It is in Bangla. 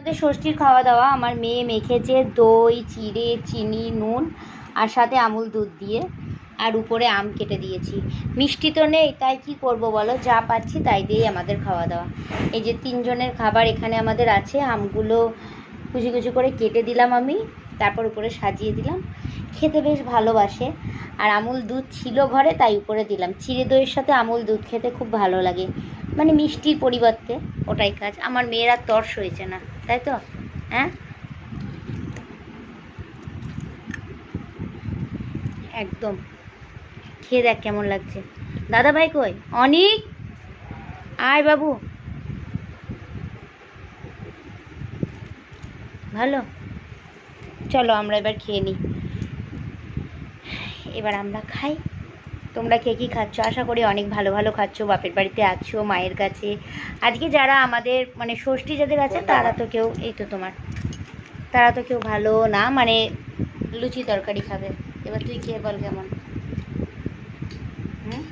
আমাদের ষষ্ঠীর খাওয়া দাওয়া আমার মেয়ে মেখেছে দই চিড়ে চিনি নুন আর সাথে আমুল দুধ দিয়ে, আর উপরে আম কেটে দিয়েছি। মিষ্টি তো নেই, তাই কি করব বলো, যা পাচ্ছি তাই দিয়েই আমাদের খাওয়া দাওয়া। এই যে 3 জনের খাবার এখানে আমাদের আছে। আমগুলো কুচি কুচি করে কেটে দিলাম আমি, তারপর উপরে সাজিয়ে দিলাম। খেতে বেশ ভালোবাসে। আর আমুল দুধ ছিল ঘরে, তাই উপরে দিলাম। চিড়ে দইয়ের সাথে আমুল দুধ খেতে খুব ভালো লাগে, মানে মিষ্টির পরিবর্তে ওটাই কাজ। আমার মেয়েরা তর্স হয়েছে না, তাই তো? হ্যাঁ, একদম। খেয়ে দেখ কেমন লাগছে। দাদা ভাই কই? অনিক, আয় বাবু। ভালো, চলো আমরা এবার খেয়ে নিই। এবার আমরা খাই। তোমরা কে কী খাচ্ছ? আশা করি অনেক ভালো ভালো খাচ্ছ, বাপের বাড়িতে আছো, মায়ের কাছে। আজকে যারা আমাদের মানে ষষ্ঠী যাদের আছে তারা তো কেউ, এই তো তোমার, তারা তো কেউ ভালো না, মানে লুচি তরকারি খাবে। এবার তুই খেয়ে বল কেমন। হুম,